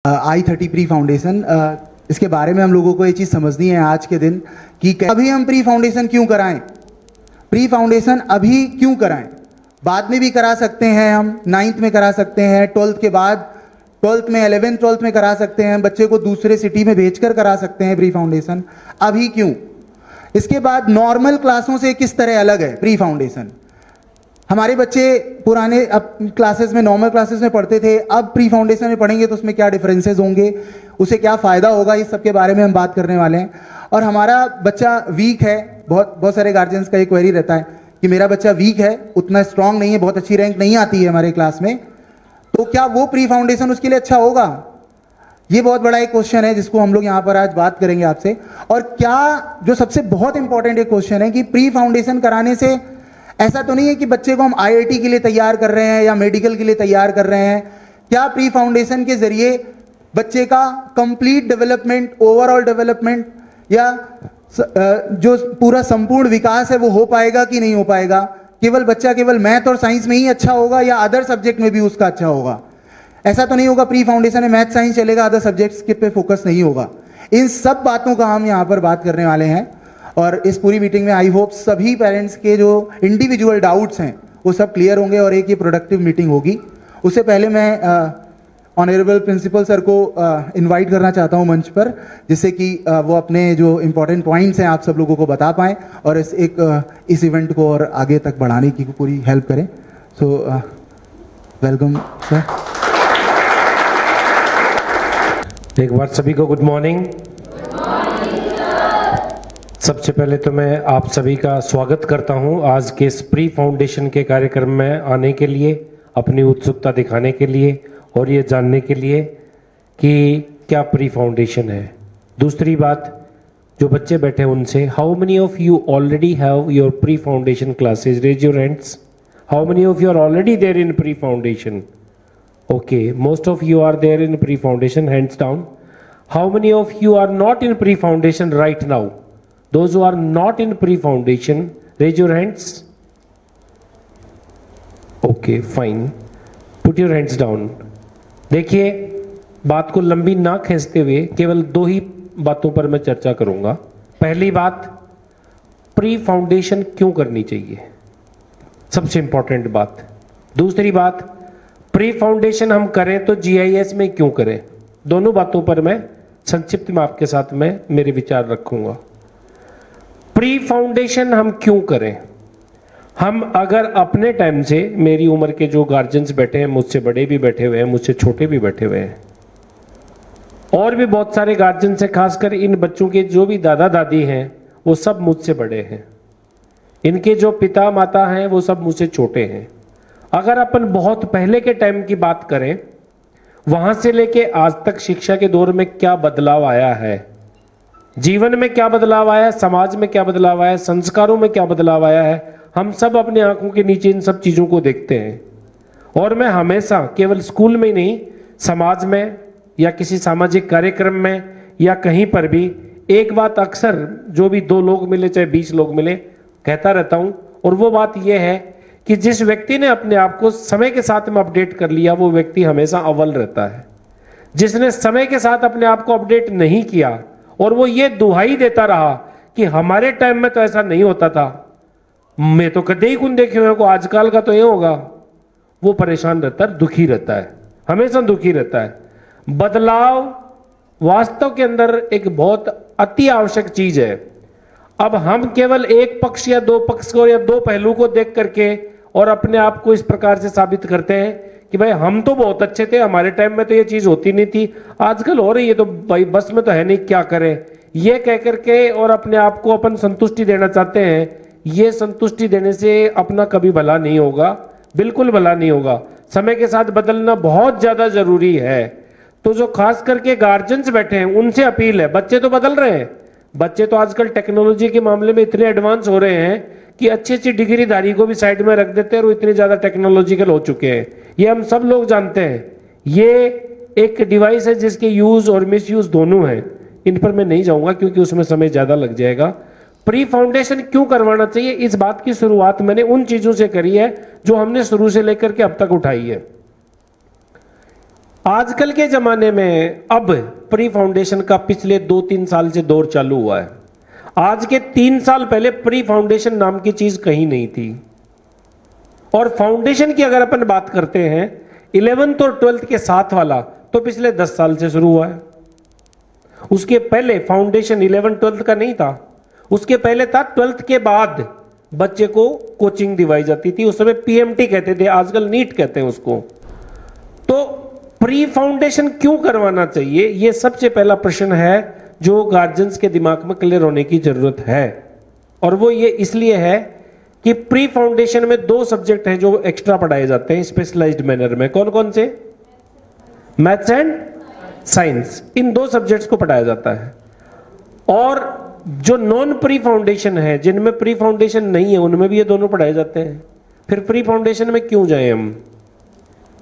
I30 pre foundation, इसके बारे में हम लोगों को ये चीज़ समझनी है आज के दिन कि अभी हम प्री फाउंडेशन क्यों कराएं, प्री फाउंडेशन अभी क्यों कराएं। बाद में भी करा सकते हैं, हम 9th में करा सकते हैं, 12th के बाद 12th में 11th 12th में करा सकते हैं, बच्चे को दूसरे सिटी में भेजकर करा सकते हैं प्री फाउंडेशन। अभी क्यों? इसके बाद नॉर्मल क्लासों से किस तरह अलग है प्री फाउंडेशन। हमारे बच्चे पुराने अब क्लासेस में, नॉर्मल क्लासेस में पढ़ते थे, अब प्री फाउंडेशन में पढ़ेंगे तो उसमें क्या डिफरेंसेस होंगे, उसे क्या फ़ायदा होगा, इस सब के बारे में हम बात करने वाले हैं। और हमारा बच्चा वीक है, बहुत सारे गार्जियंस का एक क्वेरी रहता है कि मेरा बच्चा वीक है, उतना स्ट्रांग नहीं है, बहुत अच्छी रैंक नहीं आती है हमारे क्लास में, तो क्या वो प्री फाउंडेशन उसके लिए अच्छा होगा? ये बहुत बड़ा एक क्वेश्चन है जिसको हम लोग यहाँ पर आज बात करेंगे आपसे। और क्या जो सबसे बहुत इंपॉर्टेंट एक क्वेश्चन है कि प्री फाउंडेशन कराने से ऐसा तो नहीं है कि बच्चे को हम IIT के लिए तैयार कर रहे हैं या मेडिकल के लिए तैयार कर रहे हैं। क्या प्री फाउंडेशन के जरिए बच्चे का कंप्लीट डेवलपमेंट, ओवरऑल डेवलपमेंट या जो पूरा संपूर्ण विकास है वो हो पाएगा कि नहीं हो पाएगा? केवल बच्चा केवल मैथ और साइंस में ही अच्छा होगा या अदर सब्जेक्ट में भी उसका अच्छा होगा? ऐसा तो नहीं होगा प्री फाउंडेशन में मैथ साइंस चलेगा, अदर सब्जेक्ट्स के पे फोकस नहीं होगा। इन सब बातों का हम यहाँ पर बात करने वाले हैं। और इस पूरी मीटिंग में आई होप सभी पेरेंट्स के जो इंडिविजुअल डाउट्स हैं वो सब क्लियर होंगे और एक ये प्रोडक्टिव मीटिंग होगी। उससे पहले मैं ऑनरेबल प्रिंसिपल सर को इनवाइट करना चाहता हूं मंच पर, जिससे कि वो अपने जो इम्पोर्टेंट पॉइंट्स हैं आप सब लोगों को बता पाएँ और इस इवेंट को और आगे तक बढ़ाने की पूरी हेल्प करें। So welcome sir. एक बार सभी को गुड मॉर्निंग। सबसे पहले तो मैं आप सभी का स्वागत करता हूं आज के इस प्री फाउंडेशन के कार्यक्रम में आने के लिए, अपनी उत्सुकता दिखाने के लिए और ये जानने के लिए कि क्या प्री फाउंडेशन है। दूसरी बात, जो बच्चे बैठे हैं उनसे, how many of you already have your pre foundation classes? Raise your hands. How many of you are already there in pre foundation? Okay, most of you are there in pre foundation, hands down. How many of you are not in pre foundation right now? Those who are not in pre-foundation, raise your hands. Okay, fine. Put your hands down. देखिए, बात को लंबी ना खींचते हुए केवल 2 ही बातों पर मैं चर्चा करूंगा। पहली बात, प्री फाउंडेशन क्यों करनी चाहिए, सबसे इंपॉर्टेंट बात। दूसरी बात, प्री फाउंडेशन हम करें तो GIS में क्यों करें। दोनों बातों पर मैं संक्षिप्त में आपके साथ में मेरे विचार रखूंगा। प्री फाउंडेशन हम क्यों करें? हम अगर अपने टाइम से, मेरी उम्र के जो गार्जियंस बैठे हैं, मुझसे बड़े भी बैठे हुए हैं, मुझसे छोटे भी बैठे हुए हैं, और भी बहुत सारे गार्जियंस हैं, खासकर इन बच्चों के जो भी दादा दादी हैं वो सब मुझसे बड़े हैं, इनके जो पिता माता हैं वो सब मुझसे छोटे हैं। अगर अपन बहुत पहले के टाइम की बात करें, वहां से लेके आज तक शिक्षा के दौर में क्या बदलाव आया है, जीवन में क्या बदलाव आया है, समाज में क्या बदलाव आया है, संस्कारों में क्या बदलाव आया है, हम सब अपनी आंखों के नीचे इन सब चीजों को देखते हैं। और मैं हमेशा केवल स्कूल में ही नहीं, समाज में या किसी सामाजिक कार्यक्रम में या कहीं पर भी एक बात अक्सर, जो भी 2 लोग मिले चाहे 20 लोग मिले, कहता रहता हूं। और वो बात यह है कि जिस व्यक्ति ने अपने आप को समय के साथ में अपडेट कर लिया वो व्यक्ति हमेशा अव्वल रहता है। जिसने समय के साथ अपने आप को अपडेट नहीं किया और वो ये दुहाई देता रहा कि हमारे टाइम में तो ऐसा नहीं होता था, मैं तो कदे ही कुन देखे हुए को, आजकल का तो ये होगा, वो परेशान रहता है, दुखी रहता है, हमेशा दुखी रहता है। बदलाव वास्तव के अंदर एक बहुत अति आवश्यक चीज है। अब हम केवल एक पक्ष या 2 पक्ष को या 2 पहलू को देख करके और अपने आप को इस प्रकार से साबित करते हैं कि भाई हम तो बहुत अच्छे थे, हमारे टाइम में तो ये चीज होती नहीं थी, आजकल हो रही है तो भाई बस में तो है नहीं, क्या करें, ये कह करके और अपने आप को अपन संतुष्टि देना चाहते हैं। ये संतुष्टि देने से अपना कभी भला नहीं होगा, बिल्कुल भला नहीं होगा। समय के साथ बदलना बहुत ज्यादा जरूरी है। तो जो खास करके गार्जियंस बैठे हैं उनसे अपील है, बच्चे तो बदल रहे हैं, बच्चे तो आजकल टेक्नोलॉजी के मामले में इतने एडवांस हो रहे हैं कि अच्छी अच्छी डिग्रीधारी को भी साइड में रख देते हैं और इतने ज्यादा टेक्नोलॉजिकल हो चुके हैं, ये हम सब लोग जानते हैं। ये एक डिवाइस है जिसके यूज और मिस यूज दोनों हैं, इन पर मैं नहीं जाऊंगा क्योंकि उसमें समय ज्यादा लग जाएगा। प्री फाउंडेशन क्यों करवाना चाहिए, इस बात की शुरुआत मैंने उन चीजों से करी है जो हमने शुरू से लेकर के अब तक उठाई है। आजकल के जमाने में अब प्री फाउंडेशन का पिछले 2-3 साल से दौर चालू हुआ है। आज के 3 साल पहले प्री फाउंडेशन नाम की चीज कहीं नहीं थी। और फाउंडेशन की अगर अपन बात करते हैं 11th और 12th के साथ वाला, तो पिछले 10 साल से शुरू हुआ है। उसके पहले फाउंडेशन 11-12th का नहीं था, उसके पहले था 12th के बाद बच्चे को कोचिंग दिवाई जाती थी। उस समय पीएमटी कहते थे, आजकल नीट कहते हैं उसको। तो प्री फाउंडेशन क्यों करवाना चाहिए, यह सबसे पहला प्रश्न है जो गार्जियंस के दिमाग में क्लियर होने की जरूरत है। और वो ये इसलिए है कि प्री फाउंडेशन में 2 सब्जेक्ट हैं जो एक्स्ट्रा पढ़ाए जाते हैं स्पेशलाइज्ड मैनर में। कौन कौन से? Maths and science. In 2 subjects को पढ़ाया जाता है। और जो नॉन प्री फाउंडेशन है, जिनमें प्री फाउंडेशन नहीं है, उनमें भी ये दोनों पढ़ाए जाते हैं। फिर प्री फाउंडेशन में क्यों जाएं हम?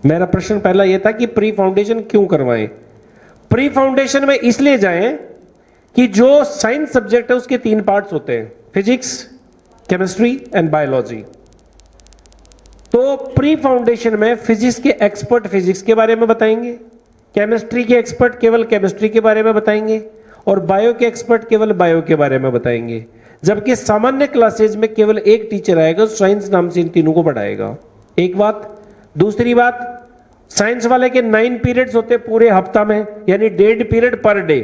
मेरा प्रश्न पहला यह था कि प्री फाउंडेशन क्यों करवाएं। प्री फाउंडेशन में इसलिए जाएं कि जो साइंस सब्जेक्ट है उसके 3 पार्ट्स होते हैं, फिजिक्स, केमिस्ट्री एंड बायोलॉजी। तो प्री फाउंडेशन में फिजिक्स के एक्सपर्ट फिजिक्स के बारे में बताएंगे, केमिस्ट्री के एक्सपर्ट केवल केमिस्ट्री के बारे में बताएंगे, और बायो के एक्सपर्ट केवल बायो के बारे में बताएंगे। जबकि सामान्य क्लासेज में केवल एक टीचर आएगा, साइंस नाम से इन तीनों को पढ़ाएगा। एक बात। दूसरी बात, साइंस वाले के 9 पीरियड्स होते पूरे हफ्ता में, यानी 1.5 पीरियड पर डे,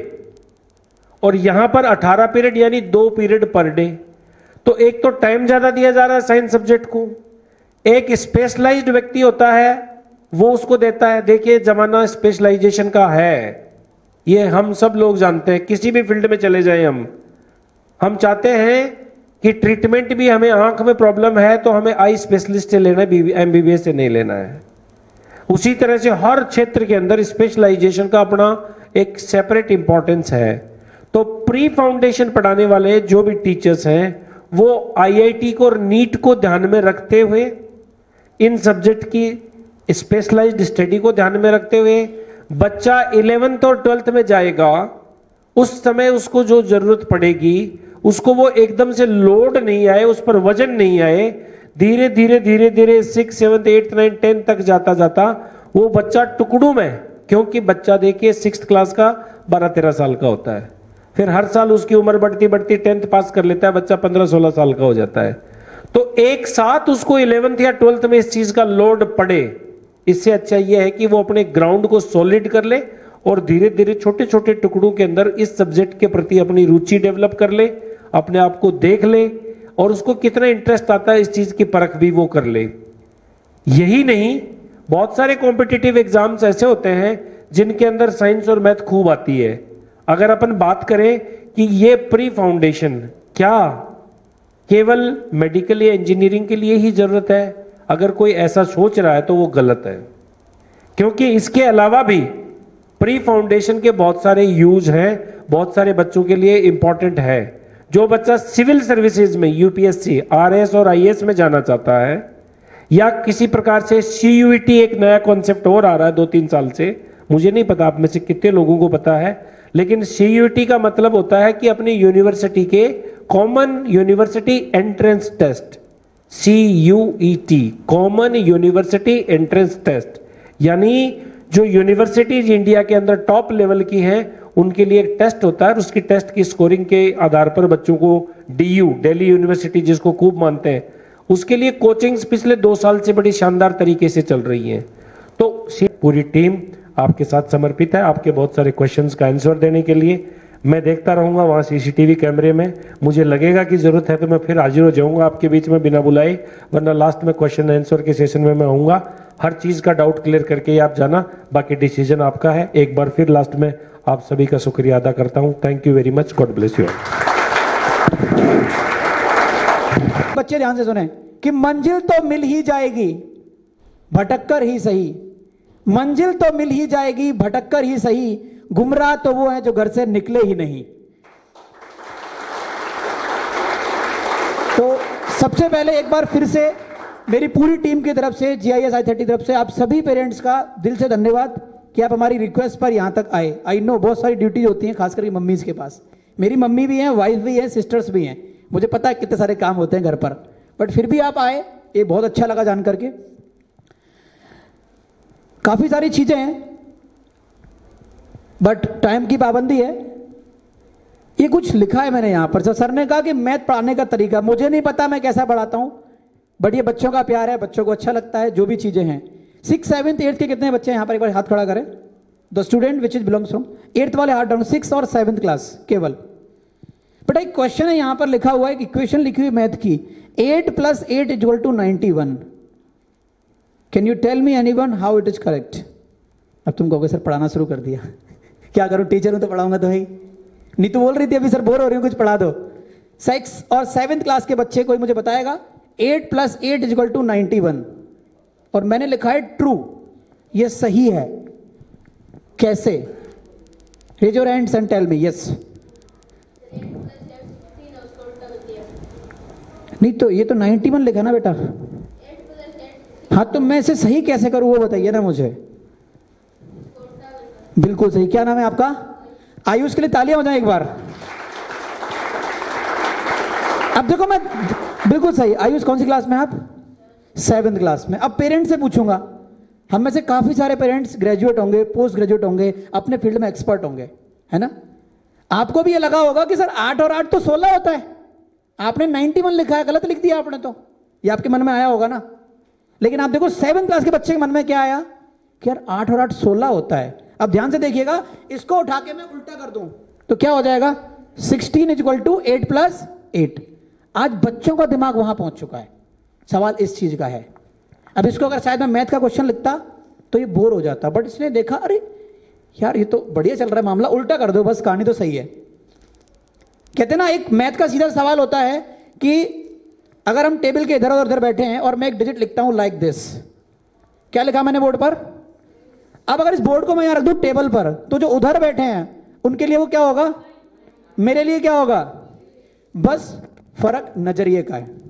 और यहां पर 18 पीरियड यानी 2 पीरियड पर डे। तो एक तो टाइम ज्यादा दिया जा रहा है साइंस सब्जेक्ट को, एक स्पेशलाइज्ड व्यक्ति होता है वो उसको देता है। देखिए जमाना स्पेशलाइजेशन का है, ये हम सब लोग जानते हैं। किसी भी फील्ड में चले जाएं हम चाहते हैं कि ट्रीटमेंट भी, हमें आंख में प्रॉब्लम है तो हमें आई स्पेशलिस्ट से लेना है, एमबीबीएस से नहीं लेना है। उसी तरह से हर क्षेत्र के अंदर स्पेशलाइजेशन का अपना एक सेपरेट इंपॉर्टेंस है। तो प्री फाउंडेशन पढ़ाने वाले जो भी टीचर्स हैं वो आईआईटी को और नीट को ध्यान में रखते हुए, इन सब्जेक्ट की स्पेशलाइज्ड स्टडी को ध्यान में रखते हुए, बच्चा 11th और 12th में जाएगा उस समय उसको जो जरूरत पड़ेगी उसको वो एकदम से लोड नहीं आए, उस पर वजन नहीं आए, धीरे धीरे धीरे धीरे 6, 7, 8, 9, 10 तक जाता जाता वो बच्चा टुकड़ों में, क्योंकि बच्चा देखिए 6th क्लास का 12-13 साल का होता है, फिर हर साल उसकी उम्र बढ़ती बढ़ती 10th पास कर लेता है बच्चा, 15-16 साल का हो जाता है। तो एक साथ उसको 11th या 12th में इस चीज का लोड पड़े, इससे अच्छा यह है कि वो अपने ग्राउंड को सॉलिड कर ले और धीरे धीरे छोटे छोटे टुकड़ों के अंदर इस सब्जेक्ट के प्रति अपनी रुचि डेवलप कर ले, अपने आप को देख ले और उसको कितना इंटरेस्ट आता है इस चीज की परख भी वो कर ले। यही नहीं, बहुत सारे कॉम्पिटिटिव एग्जाम्स ऐसे होते हैं जिनके अंदर साइंस और मैथ खूब आती है। अगर अपन बात करें कि ये प्री फाउंडेशन क्या केवल मेडिकल या इंजीनियरिंग के लिए ही जरूरत है, अगर कोई ऐसा सोच रहा है तो वो गलत है, क्योंकि इसके अलावा भी प्री फाउंडेशन के बहुत सारे यूज हैं, बहुत सारे बच्चों के लिए इंपॉर्टेंट है। जो बच्चा सिविल सर्विसेज में यूपीएससी, आरएस और आईएएस में जाना चाहता है, या किसी प्रकार से सीयूईटी एक नया कॉन्सेप्ट और आ रहा है 2-3 साल से, मुझे नहीं पता आप में से कितने लोगों को पता है, लेकिन सीयूईटी का मतलब होता है कि अपनी यूनिवर्सिटी के common university entrance test, CUET, common university entrance test, यानी जो यूनिवर्सिटीज इंडिया के अंदर टॉप लेवल की हैं उनके लिए एक टेस्ट होता है और उसकी टेस्ट की स्कोरिंग के आधार पर बच्चों को DU, दिल्ली यूनिवर्सिटी जिसको खूब मानते हैं, उसके लिए कोचिंग्स पिछले 2 साल से बड़ी शानदार तरीके से चल रही हैं। तो पूरी टीम आपके साथ समर्पित है, आपके बहुत सारे क्वेश्चंस का आंसर देने के लिए। मैं देखता रहूंगा वहां CCTV कैमरे में, मुझे लगेगा कि जरूरत है तो मैं फिर हाजिर हो जाऊंगा आपके बीच में बिना बुलाए, वरना लास्ट में क्वेश्चन आंसर के सेशन में मैं आऊंगा। हर चीज का डाउट क्लियर करके ही आप जाना, बाकी डिसीजन आपका है। एक बार फिर लास्ट में आप सभी का शुक्रिया अदा करता हूं। Thank you very much, God bless you. बच्चे ध्यान से सुने कि मंजिल तो मिल ही जाएगी भटक कर ही सही, मंजिल तो मिल ही जाएगी भटक कर ही सही, गुमराह तो वो है जो घर से निकले ही नहीं। तो सबसे पहले एक बार फिर से मेरी पूरी टीम की तरफ से, GIS I-30 की तरफ से आप सभी पेरेंट्स का दिल से धन्यवाद कि आप हमारी रिक्वेस्ट पर यहाँ तक आए। आई नो बहुत सारी ड्यूटीज होती हैं, खास करके मम्मीज के पास। मेरी मम्मी भी हैं, वाइफ भी है, सिस्टर्स भी हैं, मुझे पता है कितने सारे काम होते हैं घर पर, बट फिर भी आप आए, ये बहुत अच्छा लगा जान करके। काफ़ी सारी चीज़ें हैं बट टाइम की पाबंदी है। ये कुछ लिखा है मैंने यहां पर, सर ने कहा कि मैथ पढ़ाने का तरीका, मुझे नहीं पता मैं कैसा पढ़ाता हूं, बट ये बच्चों का प्यार है, बच्चों को अच्छा लगता है जो भी चीजें हैं। 6th 7th 8th के कितने बच्चे हैं यहां पर, एक बार हाथ खड़ा करें। The student which is belongs from 8th वाले हाथ डाउन, 6th और 7th क्लास केवल। बट एक क्वेश्चन है यहां पर लिखा हुआ है, इक्वेशन लिखी हुई मैथ की, 8 + 8 = 91। Can you tell me anyone how it is correct? अब तुम कहोगे सर पढ़ाना शुरू कर दिया क्या करूं, टीचर हूं तो पढ़ाऊंगा तो है। नीतू बोल रही थी अभी, सर बोर हो रही हूं कुछ पढ़ा दो। 6th और 7th क्लास के बच्चे कोई मुझे बताएगा 8 + 8 = 91, और मैंने लिखा है ट्रू, ये सही है। कैसे? Raise your hands and tell me. Yes. नहीं तो ये तो 91 लिखा ना बेटा। हाँ तो मैं इसे सही कैसे करूं वो बताइए ना मुझे। बिल्कुल सही। क्या नाम है आपका? आयुष के लिए तालियां हो जाए एक बार। अब देखो मैं बिल्कुल सही। आयुष कौन सी क्लास में आप? 7th क्लास में। अब पेरेंट्स से पूछूंगा, हम में से काफी सारे पेरेंट्स ग्रेजुएट होंगे, पोस्ट ग्रेजुएट होंगे, अपने फील्ड में एक्सपर्ट होंगे, है ना। आपको भी ये लगा होगा कि सर 8 और 8 तो 16 होता है, आपने 91 लिखा है, गलत लिख दिया आपने, तो ये आपके मन में आया होगा ना। लेकिन आप देखो 7th क्लास के बच्चे के मन में क्या आया कि यार 8 और 8 16 होता है। अब ध्यान से देखिएगा, इसको उठा के मैं उल्टा कर दूं तो क्या हो जाएगा? 16 = 8 + 8। आज बच्चों का दिमाग वहां पहुंच चुका है। सवाल इस चीज का है। अब इसको अगर शायद मैं मैथ का क्वेश्चन लिखता तो ये बोर हो जाता, बट इसने देखा अरे यार ये तो बढ़िया चल रहा है मामला, उल्टा कर दो बस, कहानी तो सही है। कहते ना एक मैथ का सीधा सवाल होता है कि अगर हम टेबल के इधर और उधर बैठे हैं और मैं एक डिजिट लिखता हूं लाइक दिस, क्या लिखा मैंने बोर्ड पर? अब अगर इस बोर्ड को मैं यहां रख दूं टेबल पर, तो जो उधर बैठे हैं उनके लिए वो क्या होगा, मेरे लिए क्या होगा? बस फर्क नजरिए का है।